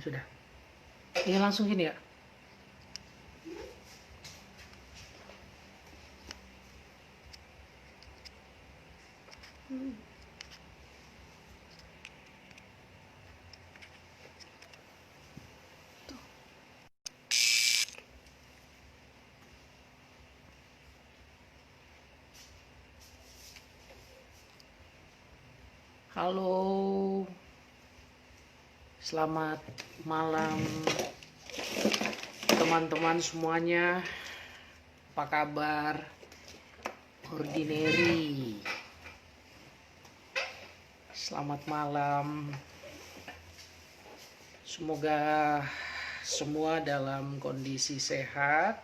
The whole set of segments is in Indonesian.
Sudah. Ini langsung gini ya. Halo, selamat malam teman-teman semuanya. Apa kabar? Ordinary. Selamat malam. Semoga semua dalam kondisi sehat.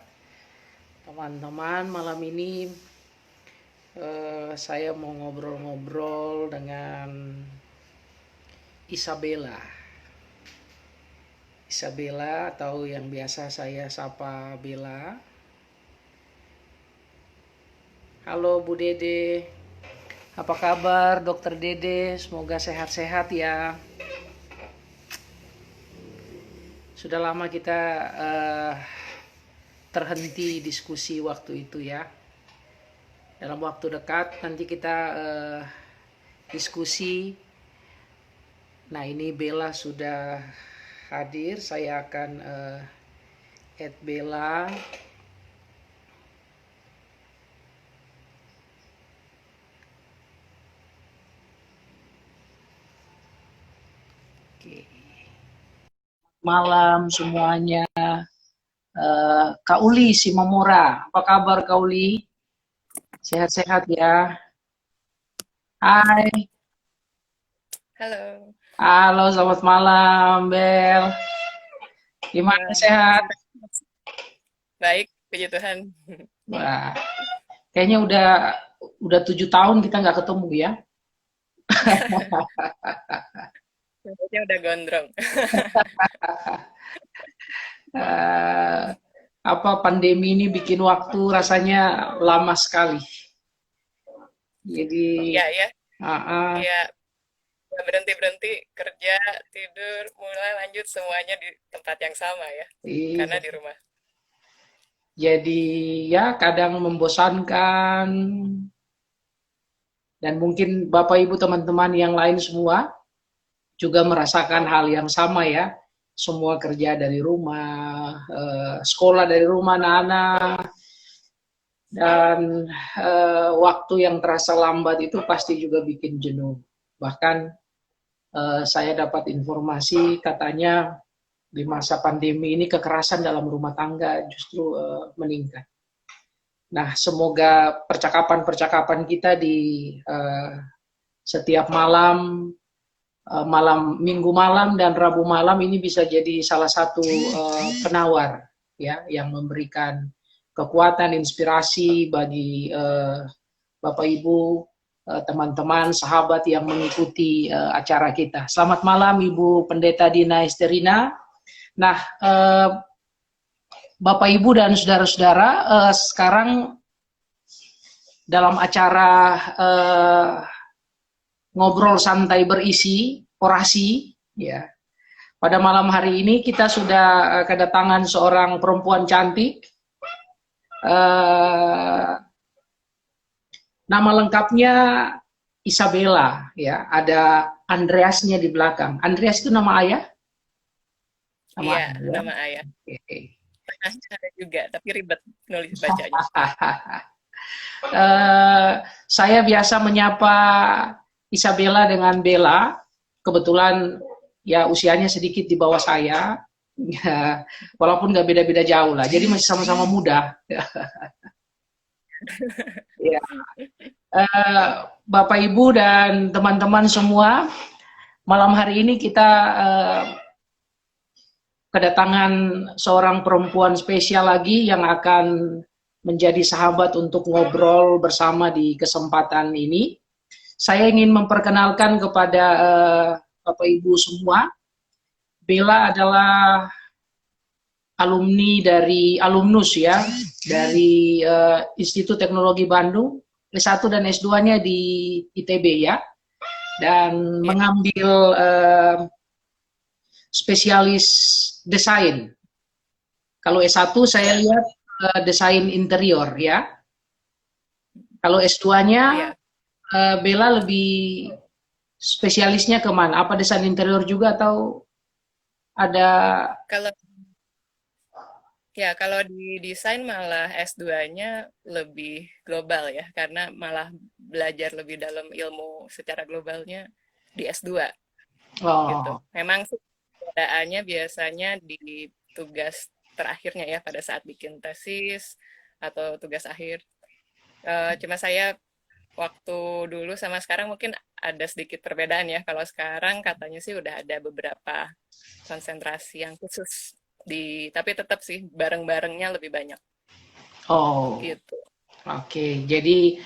Teman-teman, malam ini saya mau ngobrol-ngobrol dengan Isabella. Isabella atau yang biasa saya sapa Bella. Halo Bu Dede, apa kabar Dokter Dede? Semoga sehat-sehat ya. Sudah lama kita terhenti diskusi waktu itu ya. Dalam waktu dekat nanti kita diskusi. Nah, ini Bella sudah hadir. Saya akan add Bella. Oke. Malam semuanya. Kak Uli Simamura, apa kabar Kak Uli? Sehat-sehat ya. Hai. Halo. Halo, selamat malam Bel. Gimana, Ya, sehat? baik, puji Tuhan. Wah, kayaknya udah 7 tahun kita nggak ketemu ya. Rambutnya udah gondrong. Eh, apa pandemi ini bikin waktu rasanya lama sekali. Jadi, Ya, ya, ah, ah, ya, nggak berhenti-berhenti kerja, tidur, mulai lanjut semuanya di tempat yang sama ya, karena iya. di rumah. Jadi ya kadang membosankan dan mungkin Bapak Ibu teman-teman yang lain semua juga merasakan hal yang sama ya. Semua kerja dari rumah, sekolah dari rumah anak-anak, dan waktu yang terasa lambat itu pasti juga bikin jenuh. Bahkan saya dapat informasi katanya di masa pandemi ini kekerasan dalam rumah tangga justru meningkat. Nah, semoga percakapan-percakapan kita di setiap malam, minggu malam dan rabu malam ini bisa jadi salah satu penawar ya yang memberikan kekuatan, inspirasi bagi Bapak Ibu, teman-teman, sahabat yang mengikuti acara kita. Selamat malam Ibu Pendeta Dina Esterina. Nah, Bapak Ibu dan saudara-saudara, sekarang dalam acara ngobrol santai berisi orasi, ya. Pada malam hari ini kita sudah kedatangan seorang perempuan cantik. Nama lengkapnya Isabella, ya. Ada Andreasnya di belakang. Andreas itu nama ayah? Nama Iya, ayah, ya. nama ayah. Oke. Tengahnya ada juga, tapi ribet nulis bacanya. Saya biasa menyapa Isabella dengan Bella. Kebetulan ya usianya sedikit di bawah saya. Ya, walaupun nggak beda-beda jauh lah. Jadi masih sama-sama muda. Ya. Bapak Ibu dan teman-teman semua, malam hari ini kita kedatangan seorang perempuan spesial lagi yang akan menjadi sahabat untuk ngobrol bersama di kesempatan ini. Saya ingin memperkenalkan kepada Bapak Ibu semua, Bella adalah alumnus ya dari Institut Teknologi Bandung, S1 dan S2-nya di ITB ya, dan mengambil spesialis desain. Kalau S1 saya lihat desain interior ya. Kalau S2-nya Bella lebih spesialisnya kemana? Apa desain interior juga atau ada? Kalau di desain malah S2-nya lebih global ya, karena malah belajar lebih dalam ilmu secara globalnya di S2 gitu. Memang sih perbedaannya biasanya di tugas terakhirnya ya, pada saat bikin tesis atau tugas akhir. Cuma saya waktu dulu sama sekarang mungkin ada sedikit perbedaan ya. Kalau sekarang katanya sih udah ada beberapa konsentrasi yang khusus tapi tetap sih bareng-barengnya lebih banyak. Gitu. Oke. Jadi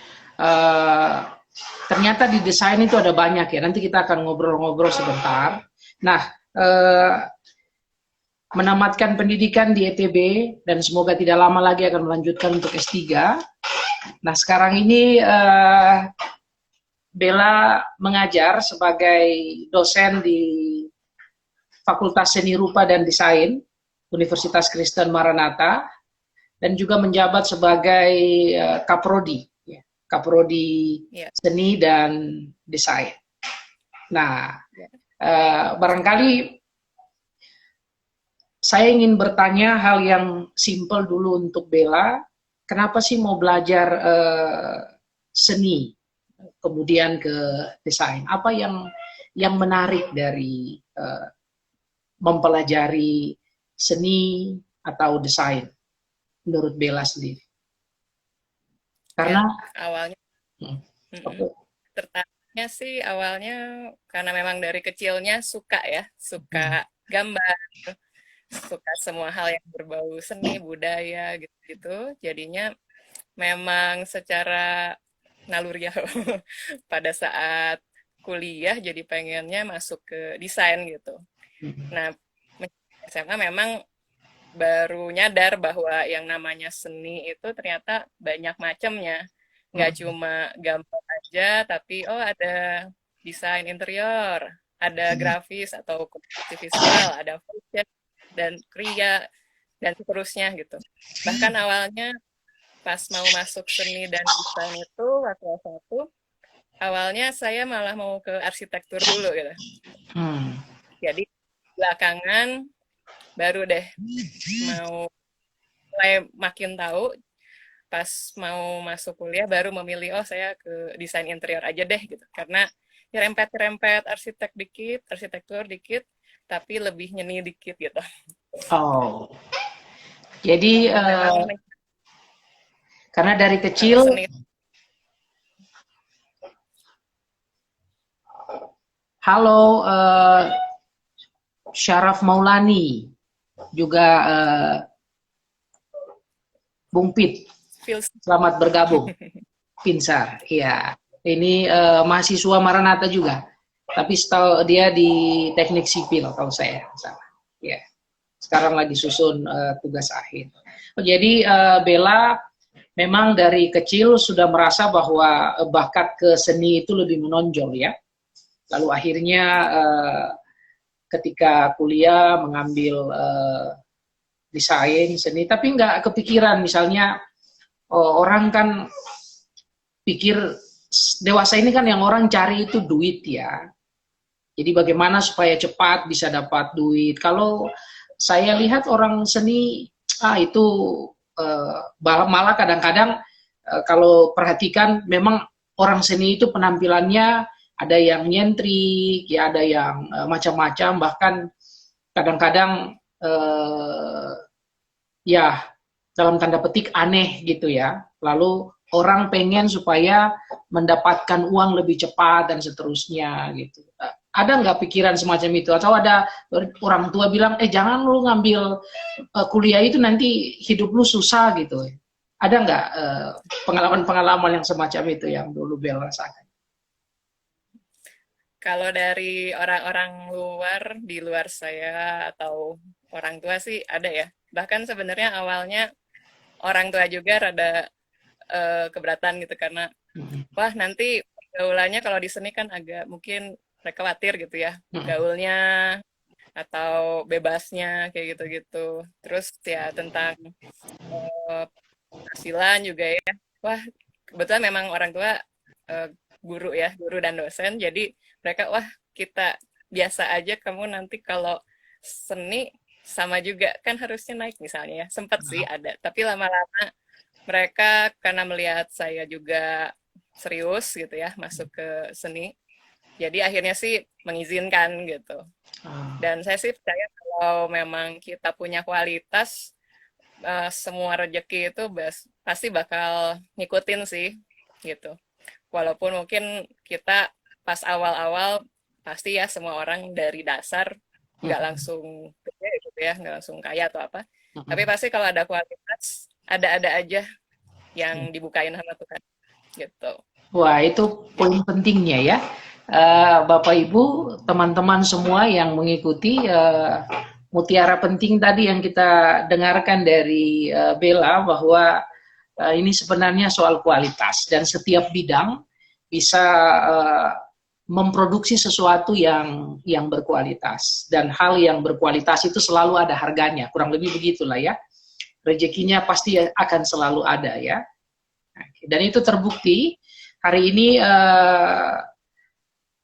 ternyata di desain itu ada banyak ya. Nanti kita akan ngobrol-ngobrol sebentar. Nah, menamatkan pendidikan di ITB dan semoga tidak lama lagi akan melanjutkan untuk S3. Nah, sekarang ini Bella mengajar sebagai dosen di Fakultas Seni Rupa dan Desain Universitas Kristen Maranatha dan juga menjabat sebagai Kaprodi, Kaprodi Seni dan Desain. Nah, barangkali saya ingin bertanya hal yang simpel dulu untuk Bella. Kenapa sih mau belajar seni, kemudian ke desain? Apa yang menarik dari mempelajari seni atau desain menurut Bella sendiri? Karena awalnya tertariknya sih awalnya karena memang dari kecilnya suka gambar, suka semua hal yang berbau seni budaya gitu. Jadinya memang secara naluriah pada saat kuliah jadi pengennya masuk ke desain gitu. Nah, SMA memang baru nyadar bahwa yang namanya seni itu ternyata banyak macamnya. Nggak cuma gambar aja, tapi ada desain interior, ada grafis atau komunikasi visual, ada fashion, dan kriya, dan seterusnya gitu. Bahkan awalnya pas mau masuk seni dan desain itu waktu S1, awalnya saya malah mau ke arsitektur dulu gitu. Jadi belakangan baru deh mulai makin tahu pas mau masuk kuliah baru memilih saya ke desain interior aja deh gitu, karena rempet arsitektur dikit tapi lebih nyeni dikit gitu. Jadi karena dari kecil halo Syaraf Maulani, juga Bung Pit, selamat bergabung. Pinsar, iya. Ini mahasiswa Maranatha juga, tapi setahu dia di teknik sipil kalau saya salah. Ya, sekarang lagi susun tugas akhir. Jadi Bella memang dari kecil sudah merasa bahwa bakat ke seni itu lebih menonjol ya. Lalu akhirnya ketika kuliah mengambil desain seni, tapi nggak kepikiran misalnya orang kan pikir dewasa ini kan yang orang cari itu duit ya. Jadi bagaimana supaya cepat bisa dapat duit. Kalau saya lihat orang seni itu malah kadang-kadang kalau perhatikan memang orang seni itu penampilannya ada yang nyentrik, ya ada yang macam-macam, bahkan kadang-kadang ya dalam tanda petik aneh gitu ya. Lalu orang pengen supaya mendapatkan uang lebih cepat dan seterusnya gitu. Ada nggak pikiran semacam itu? Atau ada orang tua bilang, jangan lu ngambil kuliah itu nanti hidup lu susah gitu. Ada nggak pengalaman-pengalaman yang semacam itu yang dulu Bella rasakan? Kalau dari orang-orang luar, di luar saya atau orang tua sih ada ya. Bahkan sebenarnya awalnya orang tua juga rada keberatan gitu, karena wah nanti pergaulannya kalau di seni kan agak mungkin mereka khawatir gitu ya, gaulnya atau bebasnya kayak gitu-gitu. Terus ya tentang penghasilan juga ya. Wah, kebetulan memang orang tua eh, guru ya, guru dan dosen. Jadi mereka wah kita biasa aja kamu nanti kalau seni sama juga kan harusnya naik misalnya ya. Sempat sih ada, tapi lama-lama mereka karena melihat saya juga serius gitu ya masuk ke seni. Jadi akhirnya sih mengizinkan gitu. Ah, Dan saya sih percaya kalau memang kita punya kualitas, semua rezeki itu pasti bakal ngikutin sih gitu. Walaupun mungkin kita pas awal-awal pasti ya semua orang dari dasar nggak mm, langsung gede gitu ya, nggak langsung kaya atau apa. Tapi mm, pasti kalau ada kualitas, ada-ada aja mm. yang dibukain sama Tuhan gitu. Wah, itu poin pentingnya ya. Bapak Ibu, teman-teman semua yang mengikuti mutiara penting tadi yang kita dengarkan dari Bella bahwa ini sebenarnya soal kualitas dan setiap bidang bisa uh, memproduksi sesuatu yang berkualitas dan hal yang berkualitas itu selalu ada harganya. Kurang lebih begitulah ya. Rezekinya pasti akan selalu ada ya. Dan itu terbukti hari ini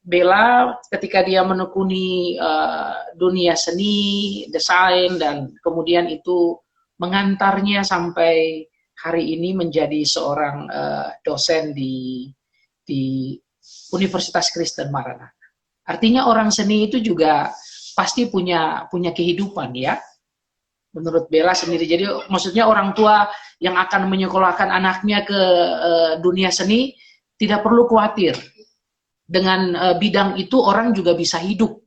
Bella ketika dia menekuni dunia seni, desain, dan kemudian itu mengantarnya sampai hari ini menjadi seorang dosen di Universitas Kristen Maranatha. Artinya orang seni itu juga pasti punya kehidupan ya, menurut Bella sendiri. Jadi maksudnya orang tua yang akan menyekolahkan anaknya ke dunia seni tidak perlu khawatir. Dengan bidang itu orang juga bisa hidup.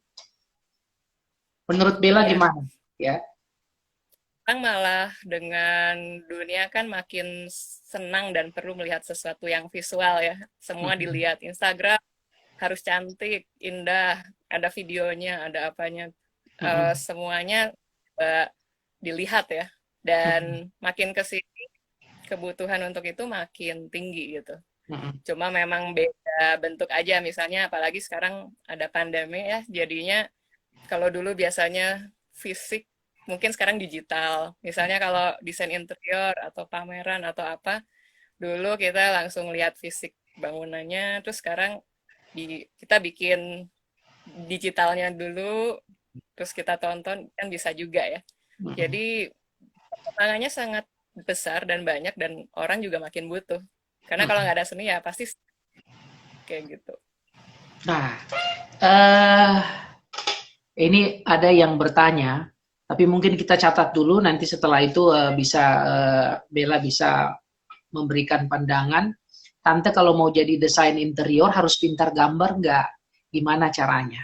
Menurut Bella Iya, gimana? Ya. sekarang malah dengan dunia kan makin senang dan perlu melihat sesuatu yang visual ya. Semua dilihat Instagram harus cantik, indah, ada videonya, ada apanya, semuanya dilihat ya. Dan makin ke sini kebutuhan untuk itu makin tinggi gitu. Cuma memang beda bentuk aja, misalnya apalagi sekarang ada pandemi ya, jadinya kalau dulu biasanya fisik, mungkin sekarang digital. Misalnya kalau desain interior atau pameran atau apa, dulu kita langsung lihat fisik bangunannya, terus sekarang kita bikin digitalnya dulu, terus kita tonton, kan bisa juga ya. Jadi tantangannya sangat besar dan banyak, dan orang juga makin butuh. Karena kalau nggak ada seni ya pasti kayak gitu. Nah, eh ini ada yang bertanya, tapi mungkin kita catat dulu, nanti setelah itu bisa Bella bisa memberikan pandangan. Tante kalau mau jadi desain interior harus pintar gambar nggak? Gimana caranya?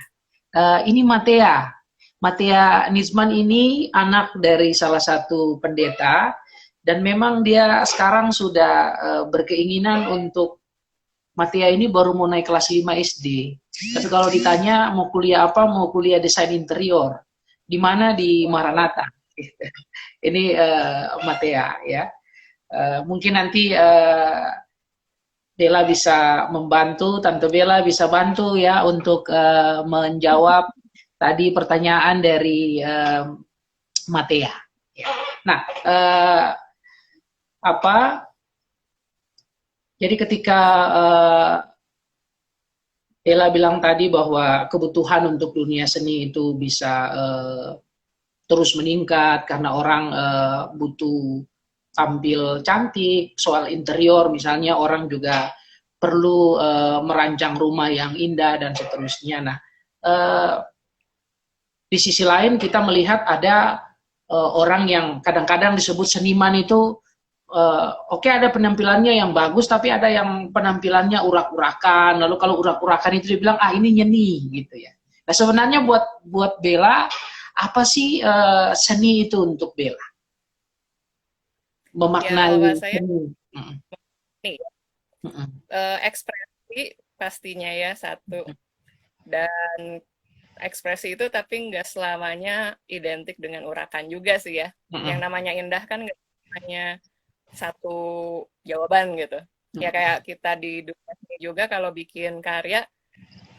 Ini Matea. Matea Nisman ini anak dari salah satu pendeta dan memang dia sekarang sudah berkeinginan untuk Matea ini baru mau naik kelas 5 SD. Tapi kalau ditanya mau kuliah apa, mau kuliah desain interior. Di mana? Di Wow. Maranatha. Ini Matea ya. Mungkin nanti Bella bisa membantu, Tante Bella bisa bantu ya untuk menjawab tadi pertanyaan dari Matea. Ya. Nah, apa? Jadi ketika Bella bilang tadi bahwa kebutuhan untuk dunia seni itu bisa terus meningkat karena orang butuh tampil cantik, soal interior misalnya orang juga perlu merancang rumah yang indah dan seterusnya. Nah, uh, di sisi lain kita melihat ada orang yang kadang-kadang disebut seniman itu oke, ada penampilannya yang bagus tapi ada yang penampilannya urak-urakan, lalu kalau urak-urakan itu dibilang ini nyeni gitu ya. Nah sebenarnya buat Bella apa sih seni itu untuk Bella, Ya kalau memaknai bahasa saya seni. nih, ekspresi pastinya ya satu, dan ekspresi itu tapi nggak selamanya identik dengan urakan juga sih ya. Yang namanya indah kan nggak hanya satu jawaban gitu. Ya kayak kita di dunia seni juga kalau bikin karya,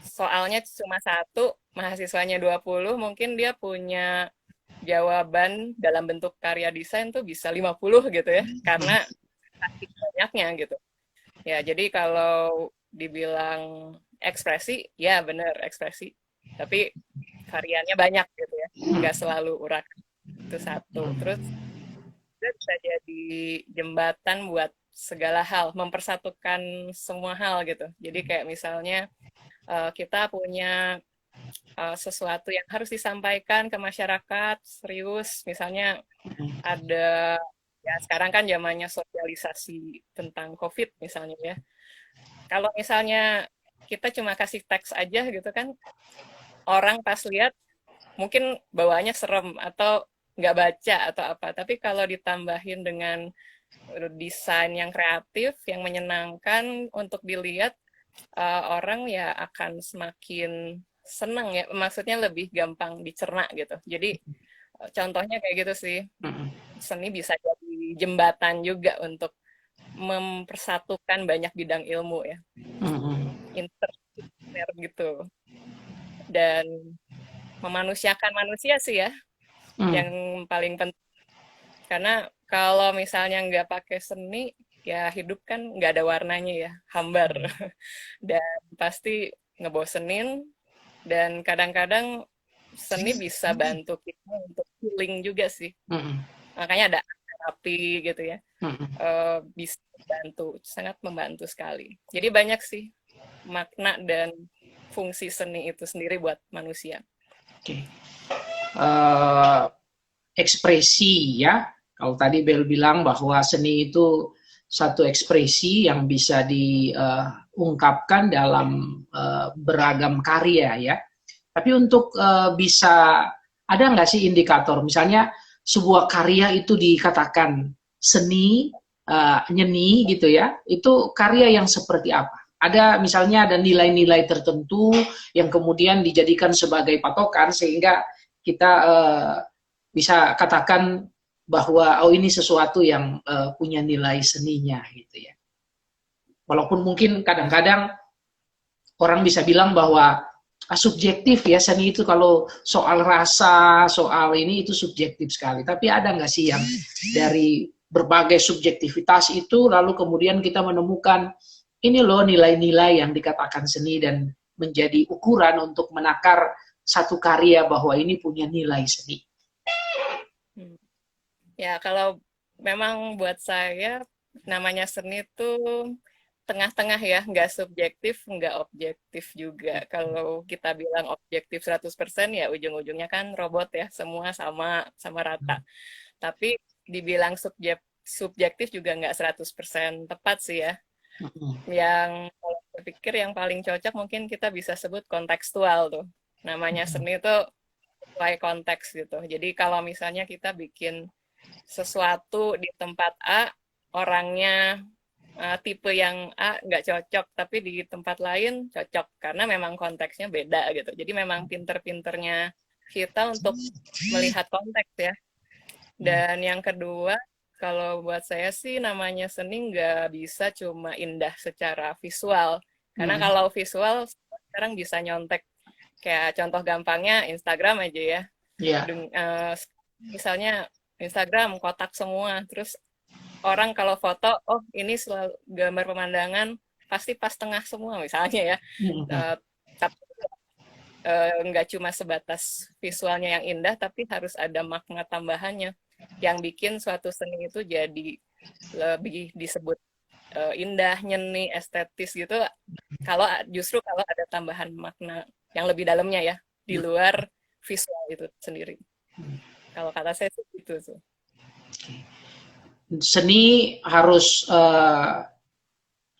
soalnya cuma satu, mahasiswanya 20, mungkin dia punya jawaban dalam bentuk karya desain tuh bisa 50 gitu ya, karena saking banyaknya gitu. Ya, jadi kalau dibilang ekspresi, ya bener ekspresi. Tapi variannya banyak gitu ya, nggak selalu urat itu satu. Terus itu bisa jadi jembatan buat segala hal, mempersatukan semua hal gitu. Jadi kayak misalnya kita punya sesuatu yang harus disampaikan ke masyarakat, serius, misalnya ada, ya sekarang kan zamannya sosialisasi tentang COVID misalnya ya. Kalau misalnya kita cuma kasih teks aja gitu kan, orang pas lihat mungkin bawaannya serem atau nggak baca atau apa. Tapi kalau ditambahin dengan desain yang kreatif, yang menyenangkan untuk dilihat, orang ya akan semakin senang ya. Maksudnya lebih gampang dicerna gitu. Jadi contohnya kayak gitu sih. Seni bisa jadi jembatan juga untuk mempersatukan banyak bidang ilmu ya, interdiscipliner gitu, dan memanusiakan manusia sih ya, yang paling penting. Karena kalau misalnya nggak pakai seni, ya hidup kan nggak ada warnanya ya, hambar. Dan pasti ngebosenin, dan kadang-kadang seni bisa bantu kita untuk healing juga sih. Makanya ada terapi gitu ya. Bisa membantu, sangat membantu sekali. Jadi banyak sih makna dan fungsi seni itu sendiri buat manusia. Oke. Ekspresi ya. Kalau tadi Bel bilang bahwa seni itu satu ekspresi yang bisa diungkapkan dalam beragam karya ya. Tapi untuk bisa, ada nggak sih indikator, misalnya sebuah karya itu dikatakan seni, nyeni gitu ya, itu karya yang seperti apa? Ada misalnya ada nilai-nilai tertentu yang kemudian dijadikan sebagai patokan sehingga kita bisa katakan bahwa oh ini sesuatu yang punya nilai seninya gitu ya. Walaupun mungkin kadang-kadang orang bisa bilang bahwa subjektif ya, seni itu kalau soal rasa, soal ini itu subjektif sekali. Tapi ada nggak sih yang dari berbagai subjektivitas itu lalu kemudian kita menemukan ini loh nilai-nilai yang dikatakan seni dan menjadi ukuran untuk menakar satu karya bahwa ini punya nilai seni. Ya, kalau memang buat saya namanya seni itu tengah-tengah ya, nggak subjektif, nggak objektif juga. Kalau kita bilang objektif 100% ya ujung-ujungnya kan robot ya, semua sama rata. Tapi dibilang subjektif juga nggak 100% tepat sih ya. Yang kalau saya pikir yang paling cocok mungkin kita bisa sebut kontekstual tuh. Namanya seni itu sesuai konteks gitu. Jadi kalau misalnya kita bikin sesuatu di tempat A, orangnya tipe yang A nggak cocok, tapi di tempat lain cocok karena memang konteksnya beda gitu. Jadi memang pinter-pinternya kita untuk melihat konteks ya. Dan yang kedua, kalau buat saya sih namanya seni nggak bisa cuma indah secara visual. Karena kalau visual sekarang bisa nyontek, kayak contoh gampangnya Instagram aja ya. Misalnya Instagram kotak semua, terus orang kalau foto, oh ini selalu gambar pemandangan pasti pas tengah semua misalnya ya. Tapi nggak cuma sebatas visualnya yang indah, tapi harus ada makna tambahannya yang bikin suatu seni itu jadi lebih disebut indah, nyeni, estetis gitu. Kalau justru kalau ada tambahan makna yang lebih dalamnya ya di luar visual itu sendiri. Kalau kata saya sih gitu tuh. Seni harus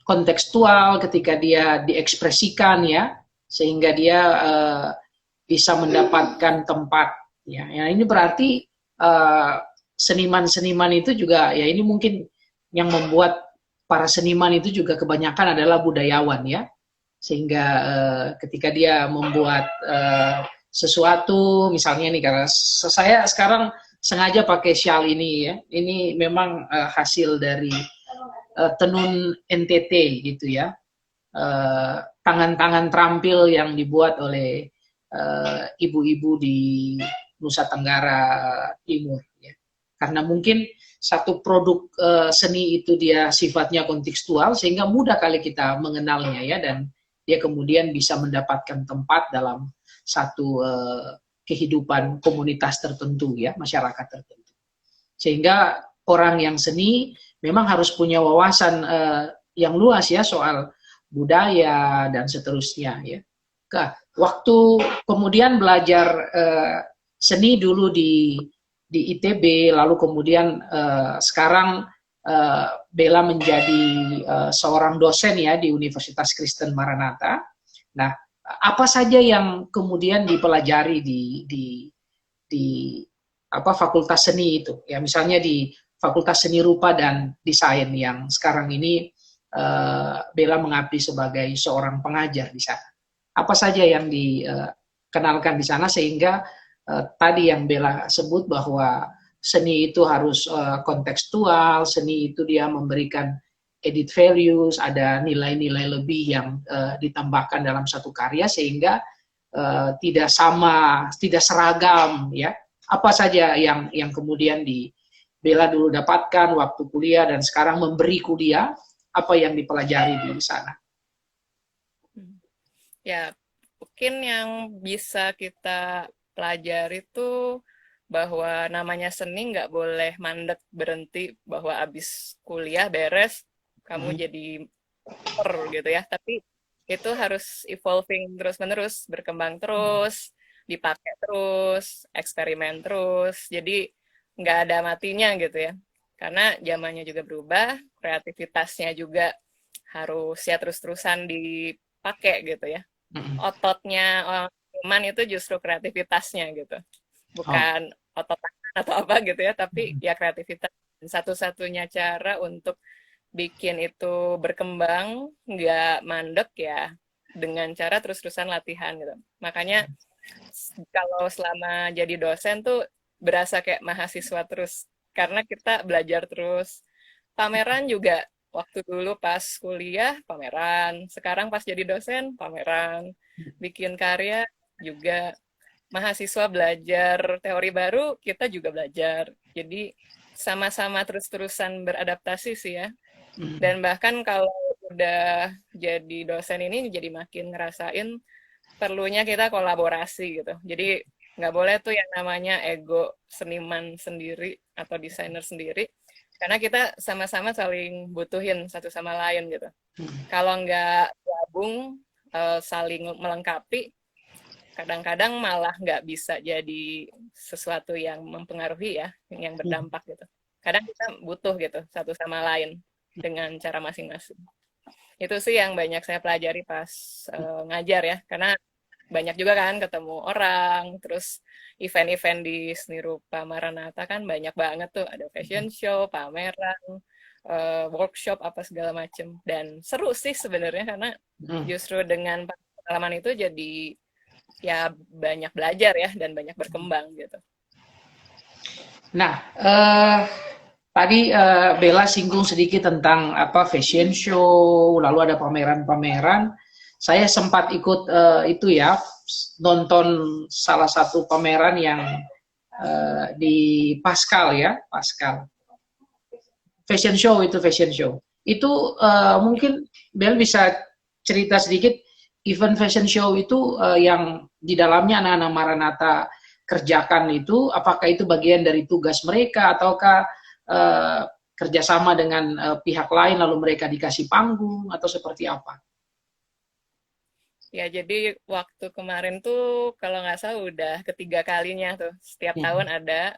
kontekstual ketika dia diekspresikan ya, sehingga dia bisa mendapatkan tempat ya. Ya ini berarti seniman-seniman itu juga ya, ini mungkin yang membuat para seniman itu juga kebanyakan adalah budayawan ya, sehingga ketika dia membuat sesuatu, misalnya nih, karena saya sekarang sengaja pakai shawl ini ya, ini memang hasil dari tenun NTT gitu ya. tangan-tangan terampil yang dibuat oleh ibu-ibu di Nusa Tenggara Timur. Ya. Karena mungkin satu produk seni itu dia sifatnya kontekstual sehingga mudah kali kita mengenalnya ya, dan dia kemudian bisa mendapatkan tempat dalam satu kehidupan komunitas tertentu ya, masyarakat tertentu. Sehingga orang yang seni memang harus punya wawasan yang luas ya soal budaya dan seterusnya ya. Waktu kemudian belajar seni dulu di ITB, lalu kemudian sekarang Bella menjadi seorang dosen ya di Universitas Kristen Maranatha. Nah, apa saja yang kemudian dipelajari di Fakultas Seni itu? Ya, misalnya di Fakultas Seni Rupa dan Desain yang sekarang ini Bella mengabdi sebagai seorang pengajar di sana. Apa saja yang dikenalkan di sana sehingga tadi yang Bella sebut bahwa seni itu harus kontekstual, seni itu dia memberikan edit values, ada nilai-nilai lebih yang ditambahkan dalam satu karya sehingga tidak sama, tidak seragam ya. Apa saja yang kemudian di Bella dulu dapatkan waktu kuliah dan sekarang memberi kuliah, apa yang dipelajari di sana? Ya, mungkin yang bisa kita pelajari itu bahwa namanya seni nggak boleh mandek berhenti bahwa abis kuliah beres kamu jadi gitu ya, tapi itu harus evolving terus-menerus, berkembang terus, dipakai terus, eksperimen terus, jadi nggak ada matinya gitu ya, karena zamannya juga berubah, kreativitasnya juga harus ya terus-terusan dipakai gitu ya. Ototnya orang itu justru kreativitasnya gitu, bukan otot atau apa gitu ya, tapi ya kreativitas. Satu-satunya cara untuk bikin itu berkembang nggak mandek ya dengan cara terus-terusan latihan gitu. Makanya kalau selama jadi dosen tuh berasa kayak mahasiswa terus karena kita belajar terus. Pameran juga waktu dulu pas kuliah pameran, sekarang pas jadi dosen pameran, bikin karya juga, mahasiswa belajar teori baru, kita juga belajar. Jadi sama-sama terus-terusan beradaptasi sih ya. Dan bahkan kalau udah jadi dosen ini jadi makin ngerasain perlunya kita kolaborasi gitu. Jadi nggak boleh tuh yang namanya ego seniman sendiri atau desainer sendiri, karena kita sama-sama saling butuhin satu sama lain gitu. Kalau nggak gabung, saling melengkapi, kadang-kadang malah nggak bisa jadi sesuatu yang mempengaruhi ya, yang berdampak gitu. Kadang kita butuh gitu satu sama lain dengan cara masing-masing. Itu sih yang banyak saya pelajari pas ngajar ya, karena banyak juga kan ketemu orang, terus event-event di Seni Rupa Maranatha kan banyak banget tuh, ada fashion show, pameran, workshop apa segala macem, dan seru sih sebenarnya karena justru dengan pengalaman itu jadi ya banyak belajar ya dan banyak berkembang gitu. Nah, tadi Bella singgung sedikit tentang fashion show, lalu ada pameran-pameran. Saya sempat ikut itu ya, nonton salah satu pameran yang di Pascal ya, Pascal. Fashion show itu fashion show. Itu mungkin Bella bisa cerita sedikit event fashion show itu yang di dalamnya anak-anak Maranatha kerjakan itu, apakah itu bagian dari tugas mereka ataukah kerjasama dengan pihak lain lalu mereka dikasih panggung atau seperti apa? Ya, jadi waktu kemarin tuh kalau nggak salah udah ketiga kalinya tuh. Setiap tahun ada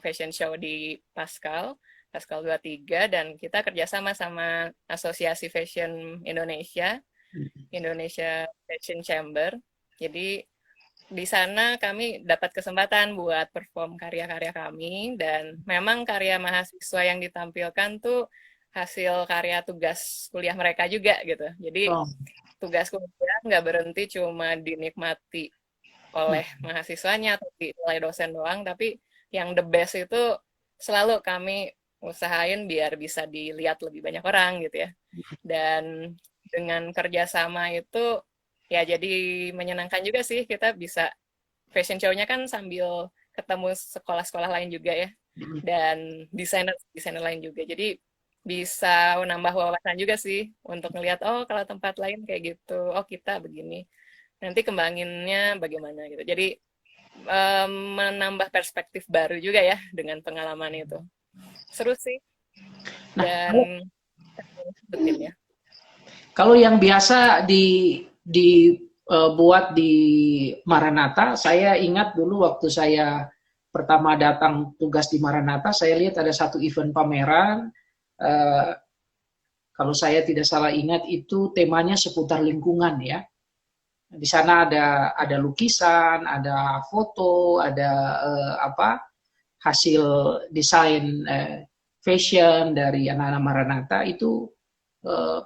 fashion show di Pascal 23, dan kita kerjasama sama Asosiasi Fashion Indonesia, Indonesia Fashion Chamber. Jadi di sana kami dapat kesempatan buat perform karya-karya kami, dan memang karya mahasiswa yang ditampilkan tuh hasil karya tugas kuliah mereka juga gitu. Jadi tugas kuliah nggak berhenti cuma dinikmati oleh mahasiswanya atau oleh dosen doang, tapi yang the best itu selalu kami usahain biar bisa dilihat lebih banyak orang gitu ya. Dan dengan kerjasama itu ya jadi menyenangkan juga sih, kita bisa fashion show-nya kan sambil ketemu sekolah-sekolah lain juga ya, dan desainer lain juga, jadi bisa menambah wawasan juga sih untuk ngelihat oh kalau tempat lain kayak gitu, oh kita begini, nanti kembanginnya bagaimana gitu, jadi menambah perspektif baru juga ya dengan pengalaman itu, seru sih. Nah, Dan sebutin ya. kalau yang biasa dibuat di Maranatha, saya ingat dulu waktu saya pertama datang tugas di Maranatha, saya lihat ada satu event pameran. eh, Kalau saya tidak salah ingat itu temanya seputar lingkungan ya. Di sana ada lukisan, ada foto, ada hasil desain fashion dari anak-anak Maranatha itu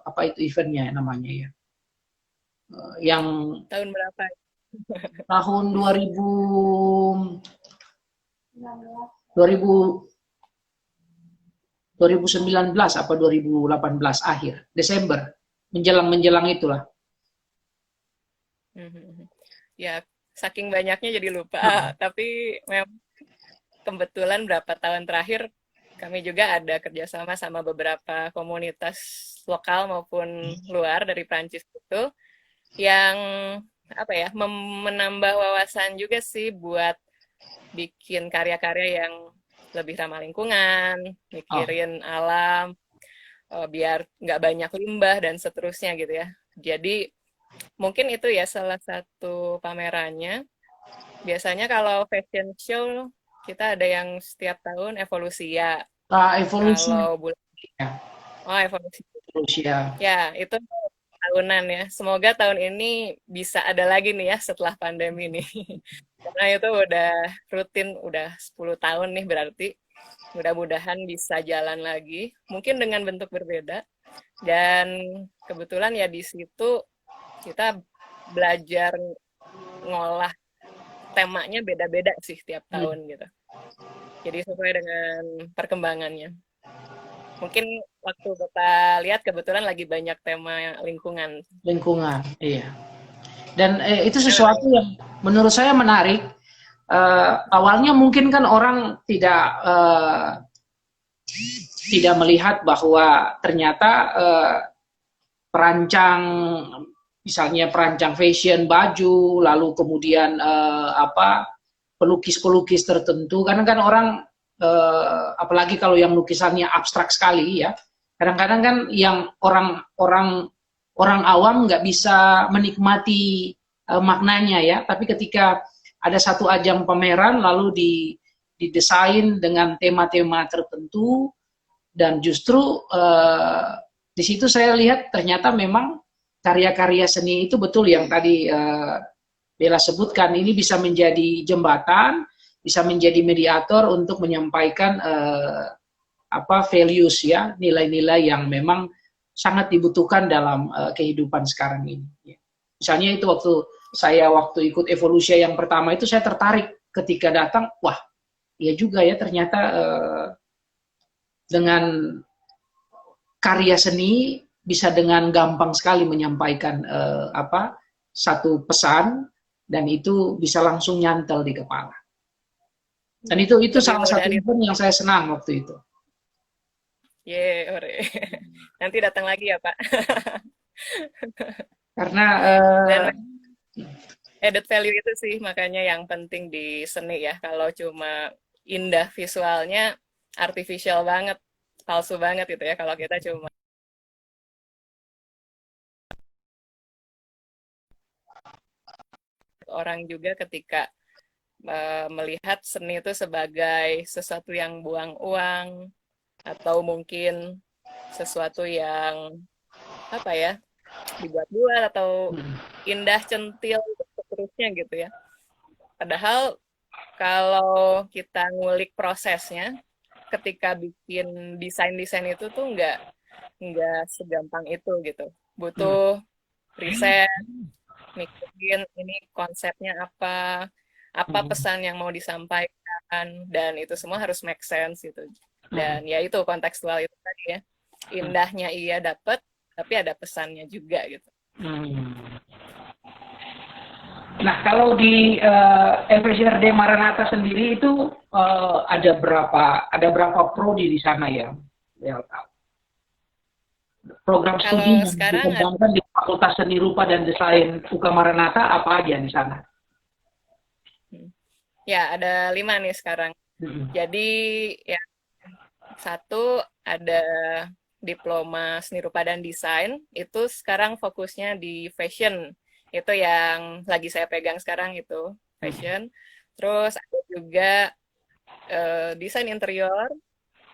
apa itu eventnya namanya ya. Yang Tahun berapa? tahun 2000 2019 apa 2018 akhir Desember menjelang itulah. Ya, saking banyaknya jadi lupa. Nah, Tapi memang kebetulan berapa tahun terakhir kami juga ada kerjasama sama beberapa komunitas lokal maupun luar dari Prancis itu yang apa ya menambah wawasan juga sih buat bikin karya-karya yang lebih ramah lingkungan, oh, mikirin alam, biar nggak banyak limbah dan seterusnya gitu ya. Jadi mungkin itu ya salah satu pamerannya. Biasanya kalau fashion show kita ada yang setiap tahun evolusi ya. evolusi Kalau bulan ya, oh evolusi evolusi ya. ya itu tahunan ya. Semoga tahun ini bisa ada lagi nih ya setelah pandemi nih. Karena itu udah rutin udah 10 tahun nih berarti. Mudah-mudahan bisa jalan lagi, mungkin dengan bentuk berbeda. Dan kebetulan ya di situ kita belajar ngolah temanya beda-beda sih tiap tahun gitu. Jadi sesuai dengan perkembangannya. Mungkin waktu Bapak lihat kebetulan lagi banyak tema lingkungan. Lingkungan, iya. Dan itu Karena memang sesuatu yang menurut saya menarik. Awalnya mungkin kan orang tidak melihat bahwa ternyata perancang misalnya perancang fashion baju, lalu kemudian apa pelukis-pelukis tertentu, karena kan orang apalagi kalau yang lukisannya abstrak sekali ya, kadang-kadang kan yang orang-orang orang awam nggak bisa menikmati maknanya ya, tapi ketika ada satu ajang pameran lalu didesain dengan tema-tema tertentu dan justru di situ saya lihat ternyata memang karya-karya seni itu betul yang tadi Bella sebutkan, ini bisa menjadi jembatan, bisa menjadi mediator untuk menyampaikan apa values ya, nilai-nilai yang memang sangat dibutuhkan dalam kehidupan sekarang ini. Misalnya itu waktu ikut Evolusia yang pertama itu saya tertarik ketika datang, wah, iya juga ya ternyata dengan karya seni bisa dengan gampang sekali menyampaikan apa satu pesan dan itu bisa langsung nyantel di kepala. Dan itu lebih salah mudah satu nih. event yang saya senang waktu itu. Ye, nanti datang lagi ya Pak. Karena Dan added value itu sih makanya yang penting di seni ya. Kalau cuma indah visualnya, artificial banget, palsu banget gitu ya. Kalau kita cuma orang juga ketika melihat seni itu sebagai sesuatu yang buang uang atau mungkin sesuatu yang apa ya dibuat-buat atau indah centil seterusnya gitu ya. Padahal kalau kita ngulik prosesnya, ketika bikin desain-desain itu tuh nggak segampang itu gitu. Butuh riset, mikirin ini konsepnya apa pesan yang mau disampaikan, dan itu semua harus make sense gitu. Dan ya itu kontekstual itu tadi ya. Indahnya iya dapet, tapi ada pesannya juga gitu. Nah, kalau di FSRD Maranatha sendiri itu ada berapa prodi di sana ya? Program studi yang dikembangkan di Fakultas Seni Rupa dan Desain UK Maranatha apa aja di sana? Ya, ada 5 nih sekarang. Jadi ya, 1 ada diploma seni rupa dan desain, itu sekarang fokusnya di fashion. Itu yang lagi saya pegang sekarang itu, fashion. Terus ada juga desain interior,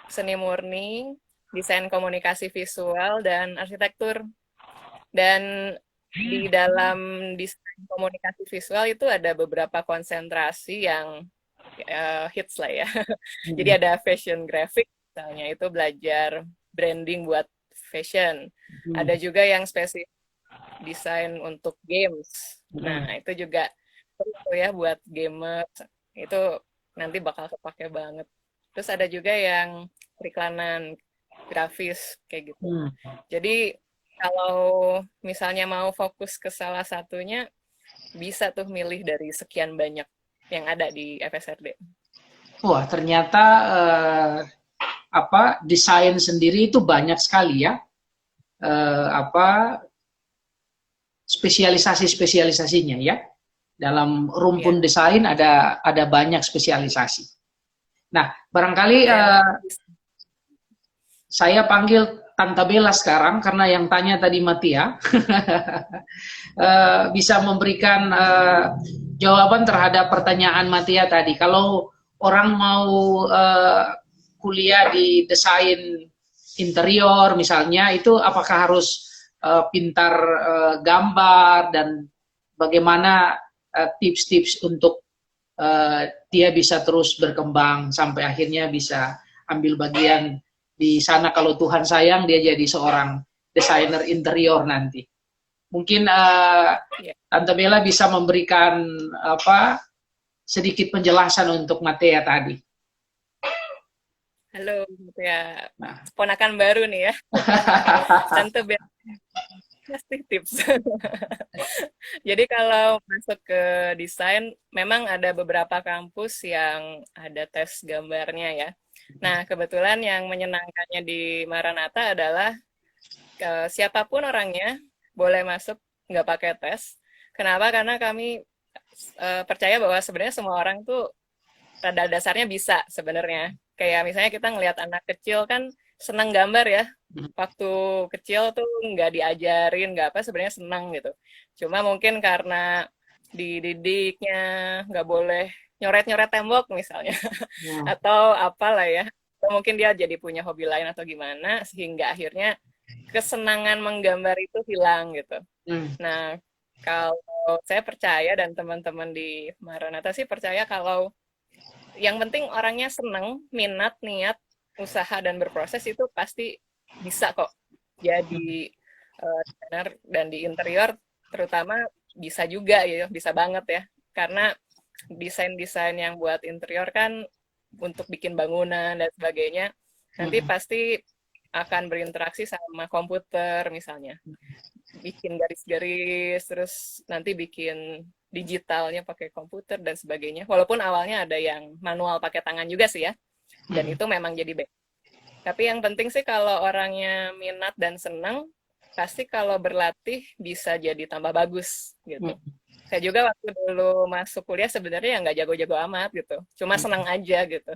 seni murni, desain komunikasi visual, dan arsitektur. Dan di dalam desain komunikasi visual itu ada beberapa konsentrasi yang hits lah ya. Jadi ada fashion graphic, misalnya itu belajar branding buat fashion. Ada juga yang spesifik desain untuk games. Nah, itu juga perlu ya buat gamers. Itu nanti bakal kepake banget. Terus ada juga yang periklanan grafis kayak gitu. Jadi kalau misalnya mau fokus ke salah satunya, bisa tuh milih dari sekian banyak yang ada di FSRD. Wah, ternyata desain sendiri itu banyak sekali ya. Spesialisasinya ya. Dalam rumpun desain ada banyak spesialisasi. Nah, barangkali saya panggil Tante Bella sekarang karena yang tanya tadi Matia bisa memberikan jawaban terhadap pertanyaan Matia tadi. Kalau orang mau kuliah di desain interior misalnya, itu apakah harus pintar gambar dan bagaimana tips-tips untuk dia bisa terus berkembang sampai akhirnya bisa ambil bagian di sana, kalau Tuhan sayang dia jadi seorang desainer interior nanti. Mungkin Tante Bella bisa memberikan sedikit penjelasan untuk Matia tadi. Halo Matia, ponakan baru nih ya. Tante Bella kasih tips. Jadi kalau masuk ke desain, memang ada beberapa kampus yang ada tes gambarnya ya. Nah, kebetulan yang menyenangkannya di Maranatha adalah siapapun orangnya boleh masuk nggak pakai tes. Kenapa? Karena kami percaya bahwa sebenarnya semua orang tuh pada dasarnya bisa sebenarnya. Kayak misalnya kita ngelihat anak kecil kan senang gambar ya. Waktu kecil tuh nggak diajarin, nggak apa, sebenarnya senang gitu. Cuma mungkin karena dididiknya nggak boleh nyoret-nyoret tembok misalnya, atau apalah ya, atau mungkin dia jadi punya hobi lain atau gimana, sehingga akhirnya kesenangan menggambar itu hilang gitu. Nah, kalau saya percaya dan teman-teman di Maranatha sih percaya kalau yang penting orangnya senang, minat, niat, usaha, dan berproses, itu pasti bisa kok jadi desainer. Dan di interior terutama bisa juga ya, bisa banget ya, karena desain-desain yang buat interior kan untuk bikin bangunan dan sebagainya, nanti pasti akan berinteraksi sama komputer misalnya, bikin garis-garis, terus nanti bikin digitalnya pakai komputer dan sebagainya, walaupun awalnya ada yang manual pakai tangan juga sih ya, dan itu memang jadi baik. Tapi yang penting sih kalau orangnya minat dan senang, pasti kalau berlatih bisa jadi tambah bagus gitu. Saya juga waktu dulu masuk kuliah sebenarnya nggak jago-jago amat gitu, cuma senang aja gitu.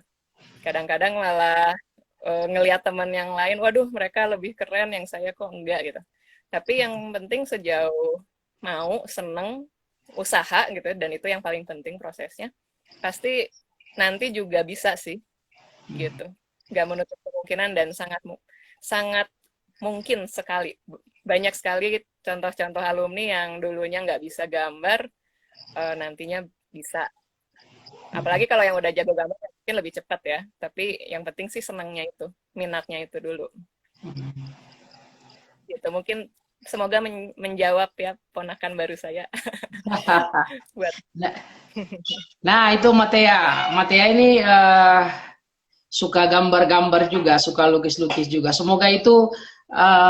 Kadang-kadang malah ngelihat teman yang lain, waduh mereka lebih keren, yang saya kok enggak gitu. Tapi yang penting sejauh mau, seneng, usaha gitu, dan itu yang paling penting prosesnya, pasti nanti juga bisa sih gitu. Nggak menutup kemungkinan dan sangat mungkin sekali. Banyak sekali contoh-contoh alumni yang dulunya nggak bisa gambar, nantinya bisa. Apalagi kalau yang udah jago gambar mungkin lebih cepat ya. Tapi yang penting sih senangnya itu, minatnya itu dulu. Gitu, mungkin semoga menjawab ya ponakan baru saya. Nah itu Matia ini suka gambar-gambar juga, suka lukis-lukis juga. Semoga itu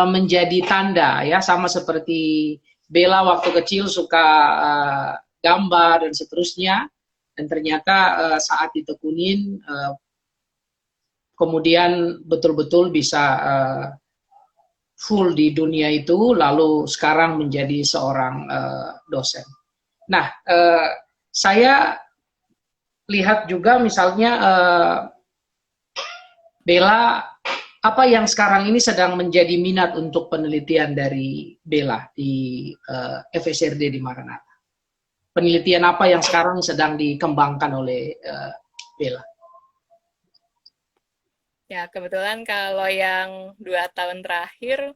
menjadi tanda ya, sama seperti Bella waktu kecil suka gambar dan seterusnya, dan ternyata saat ditekunin kemudian betul-betul bisa full di dunia itu, lalu sekarang menjadi seorang dosen. Nah, saya lihat juga misalnya Bella, apa yang sekarang ini sedang menjadi minat untuk penelitian dari Bella di FSRD di Maranatha? Penelitian apa yang sekarang sedang dikembangkan oleh Bella? Ya, kebetulan kalau yang 2 tahun terakhir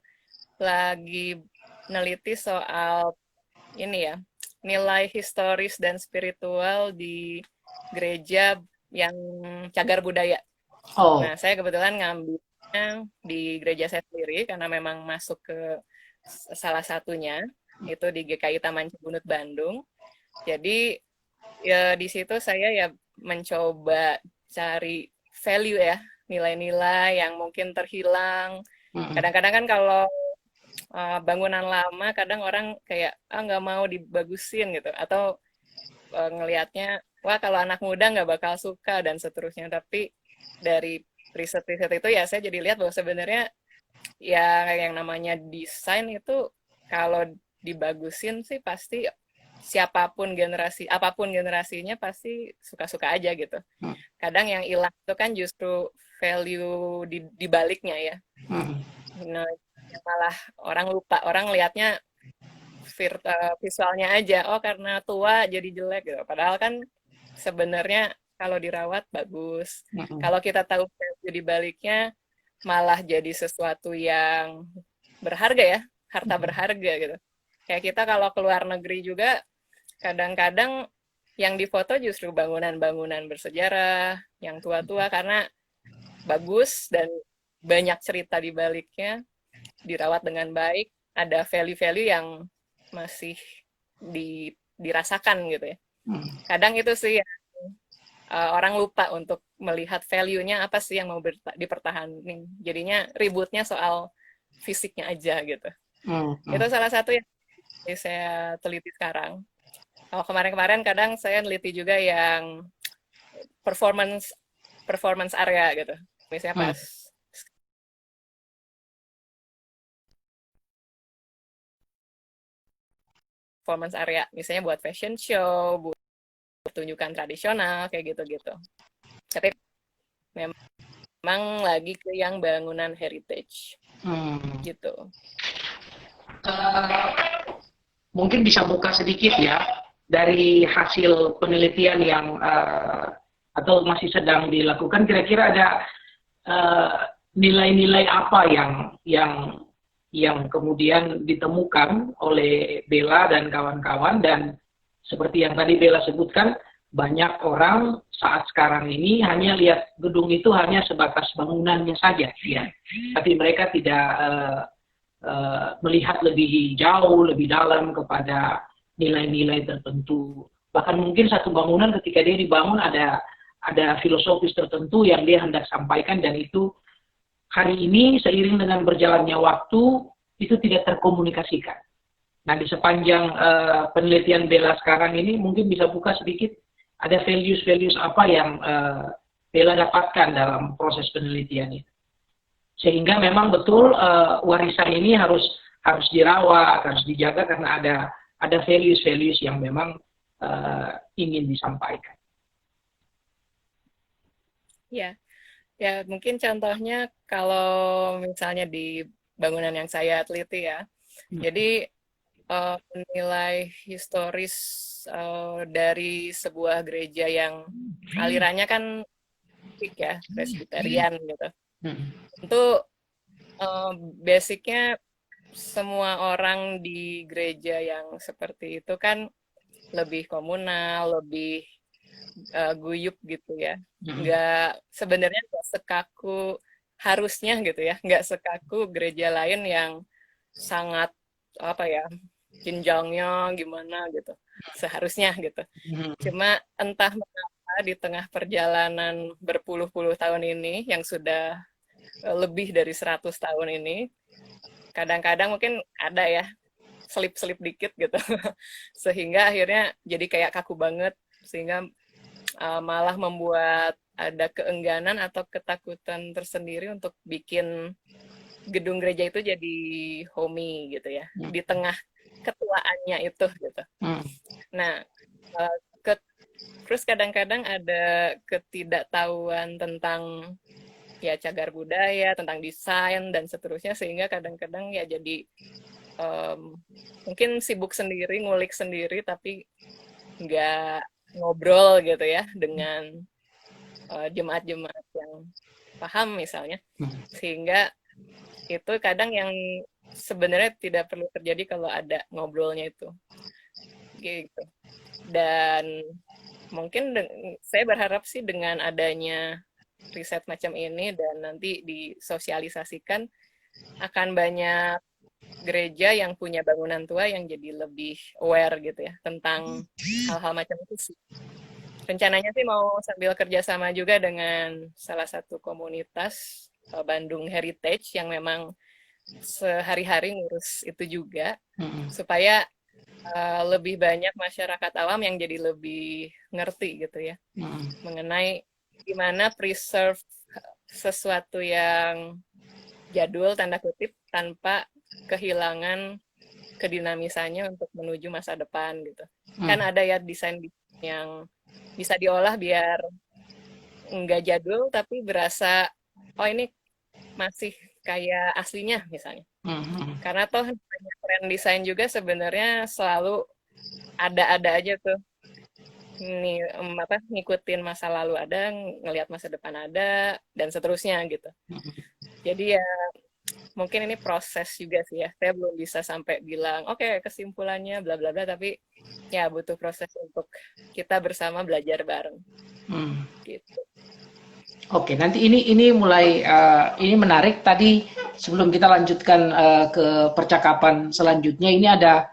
lagi neliti soal ini ya, nilai historis dan spiritual di gereja yang cagar budaya. Oh. Nah, saya kebetulan ngambilnya di gereja saya sendiri karena memang masuk ke salah satunya, itu di GKI Taman Cibunut, Bandung. Jadi ya di situ saya ya mencoba cari value ya, nilai-nilai yang mungkin terhilang. Kadang-kadang kan kalau bangunan lama, kadang orang kayak nggak mau dibagusin gitu, atau ngelihatnya wah kalau anak muda nggak bakal suka dan seterusnya. Tapi dari riset-riset itu ya saya jadi lihat bahwa sebenarnya ya yang namanya desain itu kalau dibagusin sih pasti siapapun generasi, apapun generasinya pasti suka-suka aja gitu. Kadang yang hilang itu kan justru value di baliknya ya. Nah, malah orang lupa, orang lihatnya visualnya aja, oh karena tua jadi jelek gitu. Padahal kan sebenarnya kalau dirawat bagus. Kalau kita tahu value di baliknya malah jadi sesuatu yang berharga ya, harta berharga gitu. Kayak kita kalau ke luar negeri juga kadang-kadang yang difoto justru bangunan-bangunan bersejarah, yang tua-tua karena bagus dan banyak cerita di baliknya, dirawat dengan baik, ada value-value yang masih dirasakan gitu ya. Kadang itu sih orang lupa untuk melihat value-nya apa sih yang mau dipertahankan. Jadinya ributnya soal fisiknya aja gitu. Itu salah satu yang saya teliti sekarang. Kalau kemarin-kemarin kadang saya neliti juga yang performance area gitu. Misalnya pas performance area, misalnya buat fashion show, buat pertunjukan tradisional, kayak gitu-gitu. Tapi memang lagi ke yang bangunan heritage, gitu. Mungkin bisa buka sedikit ya dari hasil penelitian yang atau masih sedang dilakukan, kira-kira ada nilai-nilai apa yang kemudian ditemukan oleh Bella dan kawan-kawan, dan seperti yang tadi Bella sebutkan, banyak orang saat sekarang ini hanya lihat gedung itu hanya sebatas bangunannya saja, ya. Tapi mereka tidak melihat lebih jauh, lebih dalam kepada nilai-nilai tertentu. Bahkan mungkin satu bangunan ketika dia dibangun ada filosofis tertentu yang dia hendak sampaikan, dan itu hari ini seiring dengan berjalannya waktu itu tidak terkomunikasikan. Nah, di sepanjang penelitian Bella sekarang ini mungkin bisa buka sedikit, ada values-values apa yang Bella dapatkan dalam proses penelitian itu. Sehingga memang betul warisan ini harus dirawat, harus dijaga karena ada values-values yang memang ingin disampaikan. Ya, ya mungkin contohnya kalau misalnya di bangunan yang saya teliti ya, jadi nilai historis dari sebuah gereja yang alirannya kan ya Presbyterian gitu. Tentu basicnya semua orang di gereja yang seperti itu kan lebih komunal, lebih guyup gitu ya. Sebenarnya nggak sekaku harusnya gitu ya, nggak sekaku gereja lain yang sangat apa ya, jenjangnya gimana gitu, seharusnya gitu. Cuma entah mengapa di tengah perjalanan berpuluh-puluh tahun ini, yang sudah lebih dari 100 tahun ini, kadang-kadang mungkin ada ya selip-selip dikit gitu sehingga akhirnya jadi kayak kaku banget, sehingga malah membuat ada keengganan atau ketakutan tersendiri untuk bikin gedung gereja itu jadi homey gitu ya, di tengah ketuaannya itu gitu. Nah, terus kadang-kadang ada ketidaktahuan tentang ya cagar budaya, tentang desain dan seterusnya, sehingga kadang-kadang ya jadi mungkin sibuk sendiri, ngulik sendiri, tapi nggak ngobrol gitu ya dengan jemaat-jemaat yang paham misalnya, sehingga itu kadang yang sebenarnya tidak perlu terjadi kalau ada ngobrolnya itu gitu. Dan mungkin saya berharap sih dengan adanya riset macam ini dan nanti disosialisasikan, akan banyak gereja yang punya bangunan tua yang jadi lebih aware gitu ya tentang hal-hal macam itu sih. Rencananya sih mau sambil kerjasama juga dengan salah satu komunitas Bandung Heritage yang memang sehari-hari ngurus itu juga, supaya lebih banyak masyarakat awam yang jadi lebih ngerti gitu ya mengenai gimana preserve sesuatu yang jadul tanda kutip tanpa kehilangan kedinamisannya untuk menuju masa depan gitu. Kan ada ya desain yang bisa diolah biar nggak jadul tapi berasa oh ini masih kayak aslinya misalnya. Karena toh banyak tren desain juga sebenarnya selalu ada aja tuh. Nih ngikutin masa lalu ada, ngelihat masa depan ada, dan seterusnya gitu. Jadi ya mungkin ini proses juga sih ya. Saya belum bisa sampai bilang oke, kesimpulannya bla bla bla, tapi ya butuh proses untuk kita bersama belajar bareng. Gitu. Oke, nanti ini mulai ini menarik. Tadi sebelum kita lanjutkan ke percakapan selanjutnya, ini ada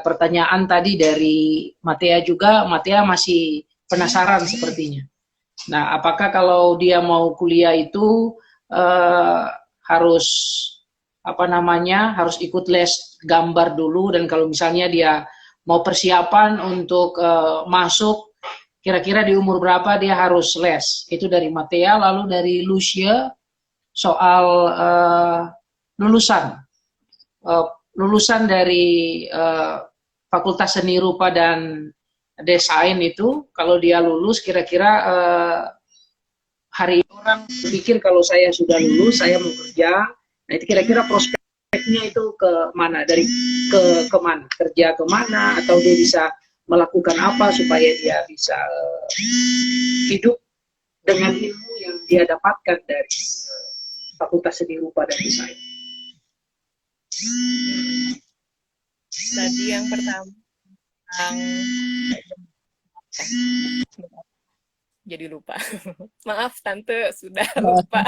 pertanyaan tadi dari Matea juga. Matea masih penasaran sepertinya. Nah, apakah kalau dia mau kuliah itu harus harus ikut les gambar dulu, dan kalau misalnya dia mau persiapan untuk masuk, kira-kira di umur berapa dia harus les? Itu dari Matea. Lalu dari Lucia soal lulusan dari Fakultas Seni Rupa dan Desain itu, kalau dia lulus kira-kira hari orang berpikir kalau saya sudah lulus, saya mau kerja. Nah itu kira-kira prospeknya itu ke mana? Dari ke mana? Kerja ke mana? Atau dia bisa melakukan apa supaya dia bisa hidup dengan ilmu yang dia dapatkan dari Fakultas Seni Rupa dan Desain. Tadi yang pertama jadi lupa. Maaf Tante, sudah lupa.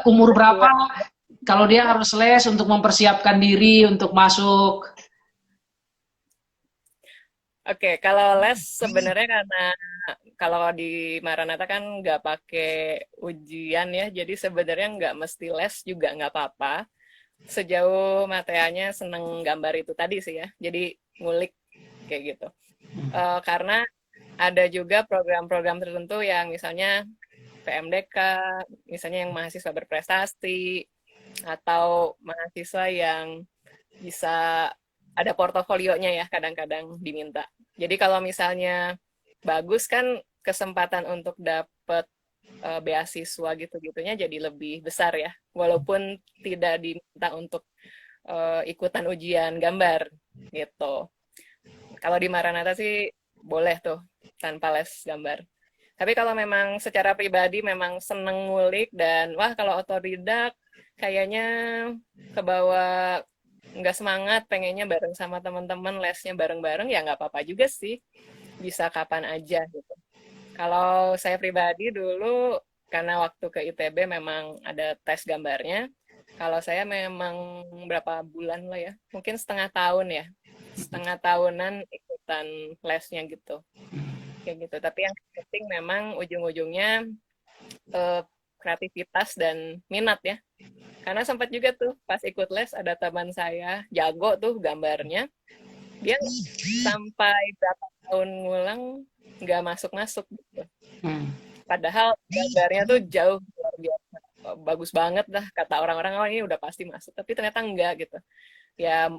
Umur berapa kalau dia harus les untuk mempersiapkan diri untuk masuk? Oke, kalau les sebenarnya karena kalau di Maranatha kan nggak pakai ujian ya, jadi sebenarnya nggak mesti les juga nggak apa-apa. Sejauh Mateanya seneng gambar itu tadi sih ya, jadi ngulik kayak gitu. Karena ada juga program-program tertentu yang misalnya PMDK, misalnya yang mahasiswa berprestasi, atau mahasiswa yang bisa ada portofolionya ya, kadang-kadang diminta. Jadi kalau misalnya bagus kan kesempatan untuk dapat beasiswa gitu-gitunya jadi lebih besar ya, walaupun tidak diminta untuk ikutan ujian gambar gitu. Kalau di Maranatha sih boleh tuh tanpa les gambar. Tapi kalau memang secara pribadi memang seneng ngulik dan wah kalau otodidak kayaknya kebawa nggak semangat, pengennya bareng sama teman-teman lesnya bareng-bareng, ya nggak apa-apa juga sih, bisa kapan aja gitu. Kalau saya pribadi dulu karena waktu ke ITB memang ada tes gambarnya, kalau saya memang berapa bulan lah ya, mungkin setengah tahun ya, setengah tahunan ikutan lesnya gitu, kayak gitu. Tapi yang penting memang ujung-ujungnya kreativitas dan minat ya. Karena sempat juga tuh pas ikut les ada teman saya jago tuh gambarnya, dia sampai berapa tahun ngulang nggak masuk-masuk gitu. Padahal gambarnya tuh jauh luar biasa, bagus banget dah kata orang-orang, oh ini udah pasti masuk, tapi ternyata enggak gitu. Ya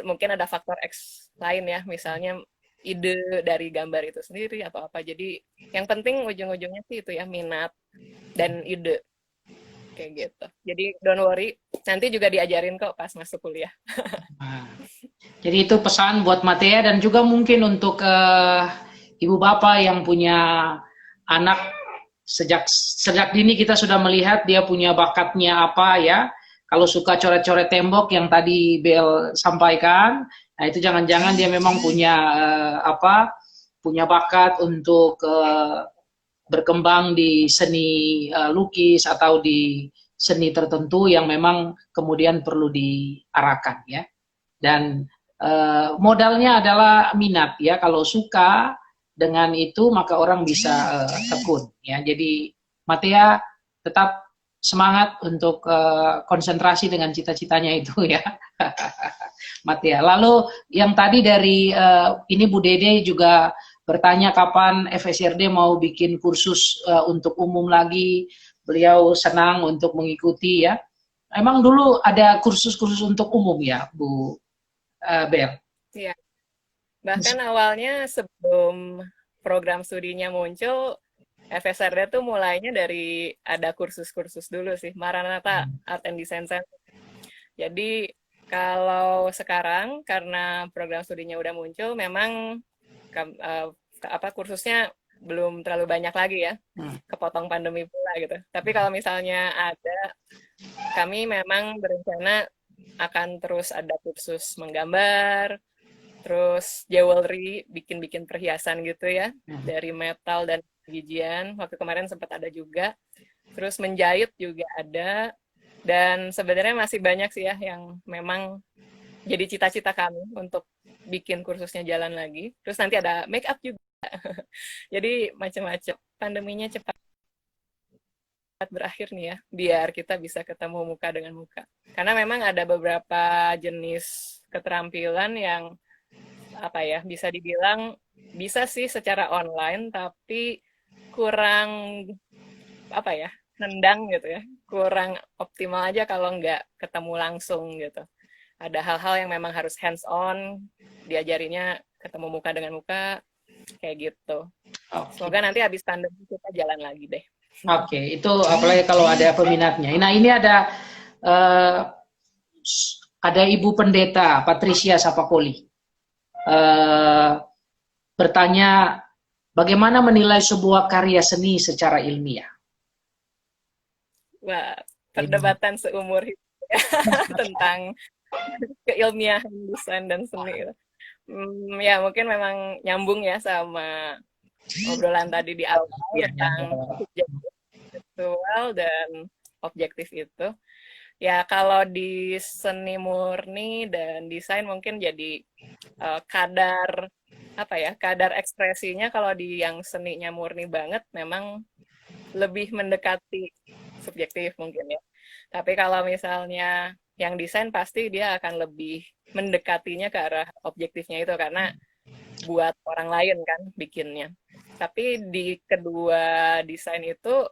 mungkin ada faktor X lain ya, misalnya ide dari gambar itu sendiri atau apa. Jadi yang penting ujung-ujungnya sih itu ya, minat dan ide kayak gitu. Jadi don't worry, nanti juga diajarin kok pas masuk kuliah. Nah, jadi itu pesan buat Matea dan juga mungkin untuk ibu bapak yang punya anak, sejak dini kita sudah melihat dia punya bakatnya apa ya. Kalau suka coret-coret tembok yang tadi Bel sampaikan, nah itu jangan-jangan dia memang punya punya bakat untuk berkembang di seni lukis atau di seni tertentu yang memang kemudian perlu diarahkan ya. Dan modalnya adalah minat ya. Kalau suka dengan itu maka orang bisa tekun ya. Jadi Matea tetap semangat untuk konsentrasi dengan cita-citanya itu ya. Matea. Lalu yang tadi dari ini Bu Dede juga bertanya kapan FSRD mau bikin kursus untuk umum lagi. Beliau senang untuk mengikuti ya. Emang dulu ada kursus-kursus untuk umum ya, Bu Bel? Iya. Bahkan awalnya sebelum program studinya muncul, FSRD tuh mulainya dari ada kursus-kursus dulu sih, Maranatha Art and Design Center. Jadi kalau sekarang karena program studinya udah muncul, memang kursusnya belum terlalu banyak lagi ya, kepotong pandemi pula gitu. Tapi kalau misalnya ada, kami memang berencana akan terus ada kursus menggambar, terus jewelry, bikin-bikin perhiasan gitu ya, dari metal dan bijian. Waktu kemarin sempat ada juga. Terus menjahit juga ada. Dan sebenarnya masih banyak sih ya yang memang jadi cita-cita kami untuk bikin kursusnya jalan lagi. Terus nanti ada make up juga. Jadi macam-macam. Pandeminya cepat berakhir nih ya, biar kita bisa ketemu muka dengan muka. Karena memang ada beberapa jenis keterampilan yang apa ya, bisa dibilang bisa sih secara online, tapi kurang apa ya, nendang gitu ya, kurang optimal aja kalau nggak ketemu langsung gitu. Ada hal-hal yang memang harus hands on, diajarinya ketemu muka dengan muka, kayak gitu. Semoga nanti habis pandemi kita jalan lagi deh. Oke, itu apalagi kalau ada peminatnya. Nah, ini ada Ibu Pendeta Patricia Sapakoli bertanya, bagaimana menilai sebuah karya seni secara ilmiah? Wah, perdebatan seumur hidup ya, tentang keilmiahan desain dan seni. Ya mungkin memang nyambung ya sama obrolan tadi di awal tentang subjektif dan objektif itu. Ya kalau di seni murni dan desain mungkin jadi kadar apa ya, kadar ekspresinya kalau di yang seninya murni banget memang lebih mendekati subjektif mungkin ya. Tapi kalau misalnya yang desain pasti dia akan lebih mendekatinya ke arah objektifnya itu karena buat orang lain kan bikinnya. Tapi di kedua desain itu,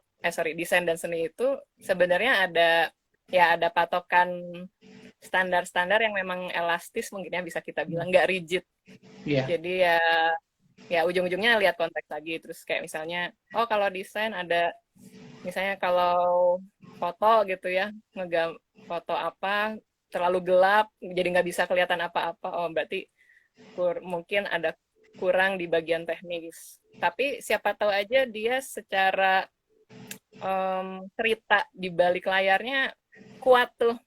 desain dan seni itu sebenarnya ada patokan standar-standar yang memang elastis mungkin ya bisa kita bilang, nggak rigid. Yeah. Jadi ya ujung-ujungnya lihat konteks lagi. Terus kayak misalnya, oh kalau desain ada, misalnya kalau foto gitu ya, foto apa terlalu gelap jadi nggak bisa kelihatan apa-apa, oh berarti mungkin ada kurang di bagian teknis. Tapi siapa tahu aja dia secara cerita di balik layarnya kuat tuh.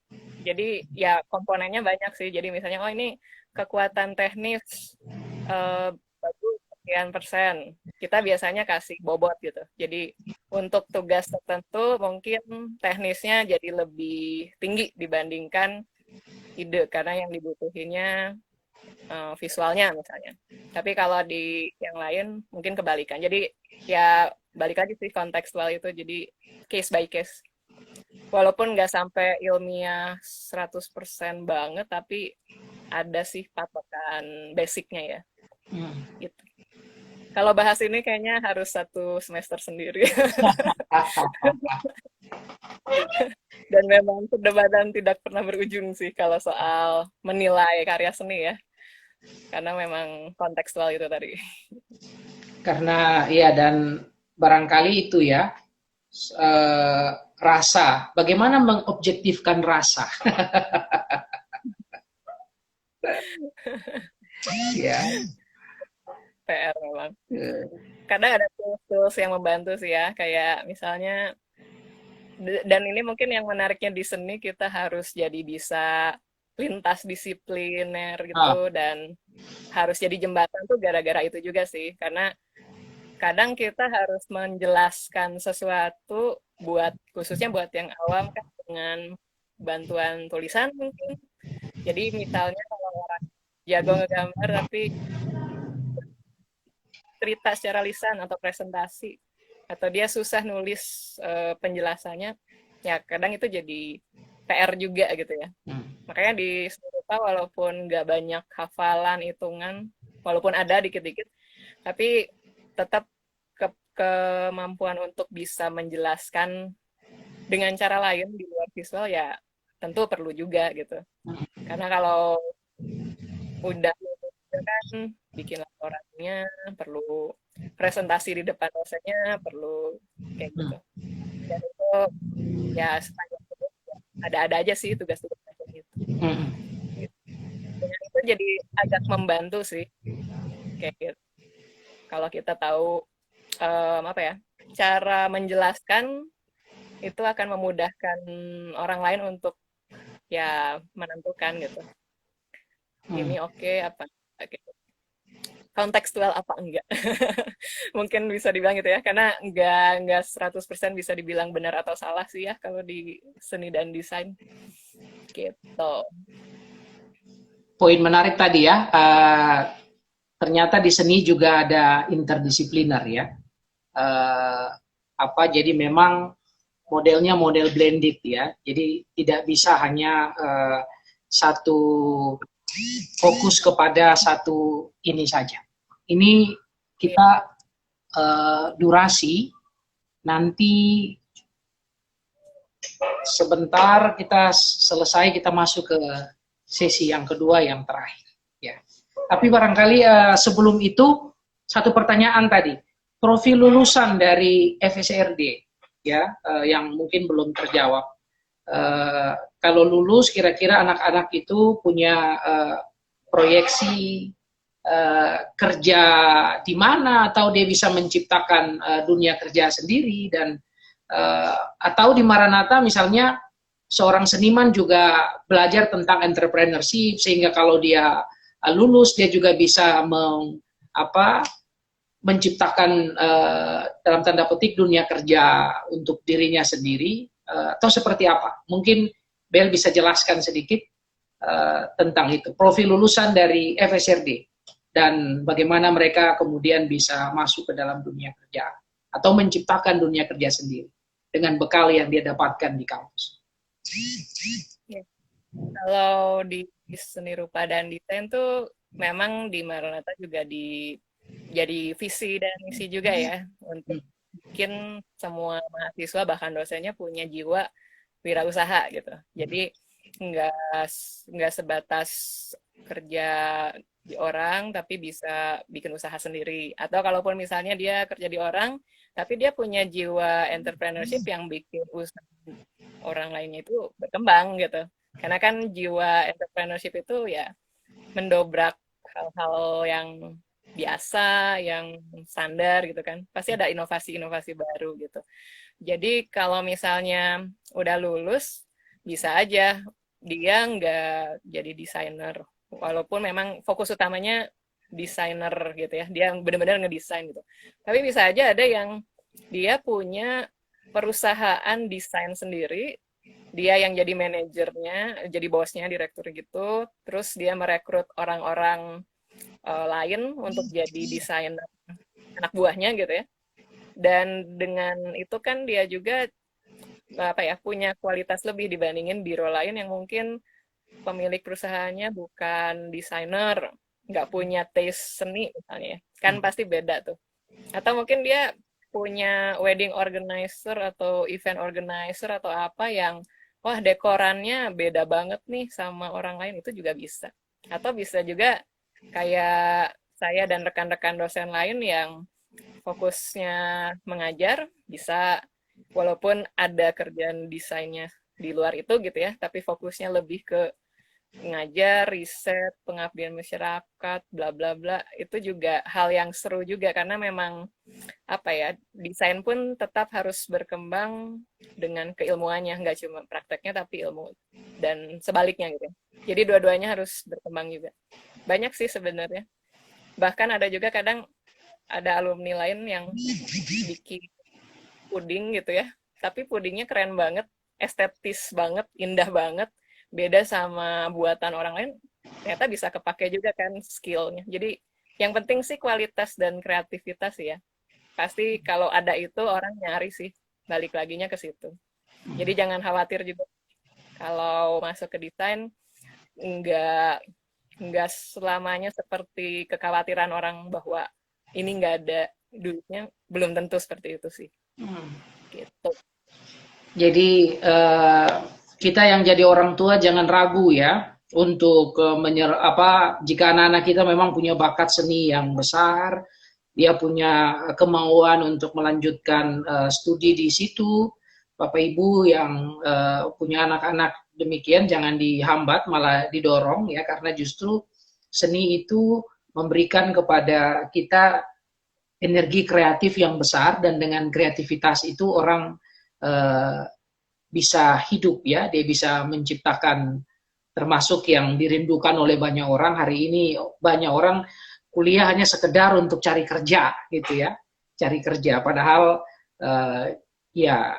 Jadi ya komponennya banyak sih. Jadi misalnya, oh ini kekuatan teknis bagus sekian persen. Kita biasanya kasih bobot gitu. Jadi untuk tugas tertentu mungkin teknisnya jadi lebih tinggi dibandingkan ide karena yang dibutuhinnya visualnya misalnya. Tapi kalau di yang lain mungkin kebalikan. Jadi ya balik lagi sih kontekstual itu, jadi case by case. Walaupun nggak sampai ilmiah 100% banget, tapi ada sih patokan basicnya ya. Gitu. Kalau bahas ini kayaknya harus 1 semester sendiri. Dan memang perdebatan tidak pernah berujung sih kalau soal menilai karya seni ya. Karena memang kontekstual itu tadi. Karena ya, dan barangkali itu ya, rasa. Bagaimana mengobjektifkan rasa? Ya. PR memang. Kadang ada tools yang membantu sih ya, kayak misalnya, dan ini mungkin yang menariknya di seni, kita harus jadi bisa lintas disipliner gitu, dan harus jadi jembatan tuh gara-gara itu juga sih, karena kadang kita harus menjelaskan sesuatu khususnya buat yang awam kan, dengan bantuan tulisan mungkin. Jadi misalnya kalau orang jago ngegambar tapi cerita secara lisan atau presentasi, atau dia susah nulis penjelasannya, ya kadang itu jadi PR juga gitu ya. Makanya di Serupa walaupun nggak banyak hafalan, hitungan, walaupun ada dikit-dikit, tapi tetap kemampuan untuk bisa menjelaskan dengan cara lain di luar visual ya tentu perlu juga gitu. Karena kalau udah kan bikin laporannya, perlu presentasi di depan dosennya, perlu kayak gitu. Dan itu ya sepanjang itu ada-ada aja sih tugas-tugas macam itu. Dan itu jadi agak membantu sih, kayak gitu. Kalau kita tahu apa ya, cara menjelaskan itu akan memudahkan orang lain untuk ya menentukan gitu. Ini oke apa gitu. Kontekstual apa enggak. Mungkin bisa dibilang gitu ya, karena enggak 100% bisa dibilang benar atau salah sih ya kalau di seni dan desain. Gitu. Poin menarik tadi ya, ternyata di seni juga ada interdisipliner ya. Jadi memang modelnya model blended ya. Jadi tidak bisa hanya satu fokus kepada satu ini saja. Ini kita durasi nanti sebentar kita selesai, kita masuk ke sesi yang kedua yang terakhir ya. Tapi barangkali sebelum itu satu pertanyaan tadi, profil lulusan dari FSRD ya, yang mungkin belum terjawab. Kalau lulus kira-kira anak-anak itu punya proyeksi kerja di mana, atau dia bisa menciptakan dunia kerja sendiri, dan atau di Maranatha misalnya seorang seniman juga belajar tentang entrepreneurship, sehingga kalau dia lulus dia juga bisa menciptakan dalam tanda petik dunia kerja untuk dirinya sendiri, atau seperti apa? Mungkin Bel bisa jelaskan sedikit tentang itu, profil lulusan dari FSRD dan bagaimana mereka kemudian bisa masuk ke dalam dunia kerja atau menciptakan dunia kerja sendiri dengan bekal yang dia dapatkan di kampus. Ya. Kalau di seni rupa dan desain tuh memang di Maranatha juga jadi visi dan misi juga ya, untuk bikin semua mahasiswa bahkan dosennya punya jiwa wirausaha gitu. Jadi nggak sebatas kerja di orang tapi bisa bikin usaha sendiri, atau kalaupun misalnya dia kerja di orang tapi dia punya jiwa entrepreneurship yang bikin usaha orang lainnya itu berkembang gitu. Karena kan jiwa entrepreneurship itu ya mendobrak hal-hal yang biasa, yang standar gitu kan. Pasti ada inovasi-inovasi baru gitu. Jadi kalau misalnya udah lulus, bisa aja dia nggak jadi desainer, walaupun memang fokus utamanya desainer gitu ya, dia benar-benar ngedesain gitu. Tapi bisa aja ada yang dia punya perusahaan desain sendiri, dia yang jadi manajernya, jadi bosnya, direktur gitu. Terus dia merekrut orang-orang lain untuk jadi desainer anak buahnya gitu ya. Dan dengan itu kan dia juga apa ya punya kualitas lebih dibandingin biro lain yang mungkin pemilik perusahaannya bukan desainer, nggak punya taste seni misalnya, kan pasti beda tuh. Atau mungkin dia punya wedding organizer atau event organizer atau apa yang wah dekorannya beda banget nih sama orang lain, itu juga bisa. Atau bisa juga kayak saya dan rekan-rekan dosen lain yang fokusnya mengajar, bisa walaupun ada kerjaan desainnya di luar itu gitu ya, tapi fokusnya lebih ke ngajar, riset, pengabdian masyarakat, bla bla bla. Itu juga hal yang seru juga karena memang apa ya, desain pun tetap harus berkembang dengan keilmuannya, nggak cuma prakteknya tapi ilmu dan sebaliknya gitu. Jadi dua-duanya harus berkembang juga. Banyak sih sebenarnya. Bahkan ada juga kadang ada alumni lain yang bikin puding gitu ya, tapi pudingnya keren banget, estetis banget, indah banget, beda sama buatan orang lain, ternyata bisa kepake juga kan skillnya. Jadi yang penting sih kualitas dan kreativitas ya. Pasti kalau ada itu orang nyari sih, balik laginya ke situ. Jadi jangan khawatir juga kalau masuk ke desain, nggak nggak selamanya seperti kekhawatiran orang bahwa ini nggak ada duitnya, belum tentu seperti itu sih. Gitu. Jadi kita yang jadi orang tua jangan ragu ya untuk jika anak-anak kita memang punya bakat seni yang besar, dia punya kemauan untuk melanjutkan studi di situ. Bapak Ibu yang punya anak-anak demikian jangan dihambat, malah didorong ya, karena justru seni itu memberikan kepada kita energi kreatif yang besar, dan dengan kreativitas itu orang bisa hidup ya, dia bisa menciptakan, termasuk yang dirindukan oleh banyak orang hari ini. Banyak orang kuliah hanya sekedar untuk cari kerja gitu ya, cari kerja, padahal ya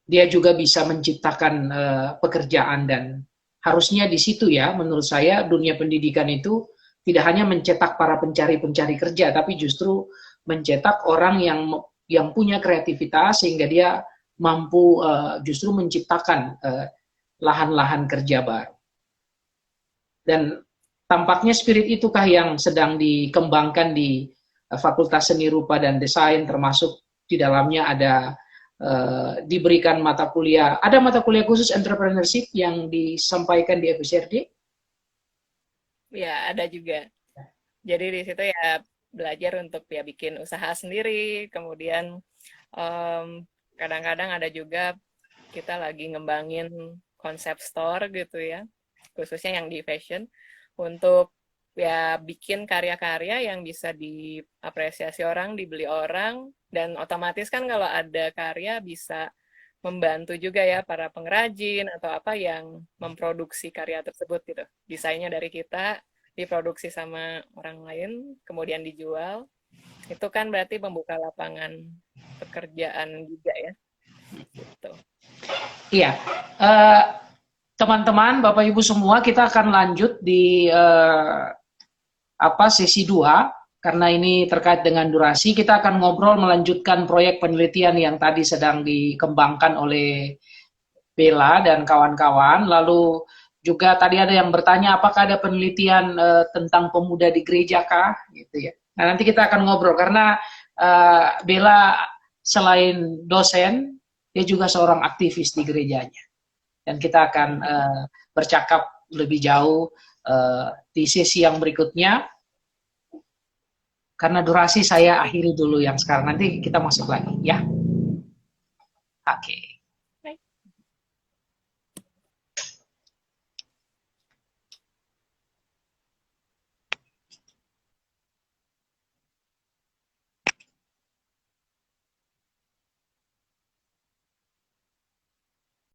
dia juga bisa menciptakan pekerjaan. Dan harusnya di situ ya, menurut saya dunia pendidikan itu tidak hanya mencetak para pencari kerja, tapi justru mencetak orang yang punya kreativitas sehingga dia mampu justru menciptakan lahan-lahan kerja baru. Dan tampaknya spirit itukah yang sedang dikembangkan di Fakultas Seni Rupa dan Desain, termasuk di dalamnya ada diberikan mata kuliah, ada mata kuliah khusus entrepreneurship yang disampaikan di FSRD? Ya, ada juga. Jadi di situ ya belajar untuk ya bikin usaha sendiri, kemudian kadang-kadang ada juga kita lagi ngembangin konsep store gitu ya, khususnya yang di fashion, untuk ya bikin karya-karya yang bisa diapresiasi orang, dibeli orang, dan otomatis kan kalau ada karya bisa membantu juga ya para pengrajin atau apa yang memproduksi karya tersebut gitu. Desainnya dari kita, diproduksi sama orang lain, kemudian dijual. Itu kan berarti membuka lapangan pekerjaan juga ya. Gitu. Iya. Teman-teman, Bapak Ibu semua, kita akan lanjut di sesi 2, karena ini terkait dengan durasi. Kita akan ngobrol melanjutkan proyek penelitian yang tadi sedang dikembangkan oleh Bella dan kawan-kawan. Lalu juga tadi ada yang bertanya apakah ada penelitian tentang pemuda di gereja kah, gitu ya. Nah, nanti kita akan ngobrol karena Bella selain dosen, dia juga seorang aktivis di gerejanya. Dan kita akan bercakap lebih jauh di sesi yang berikutnya. Karena durasi saya akhiri dulu yang sekarang, nanti kita masuk lagi ya. Oke.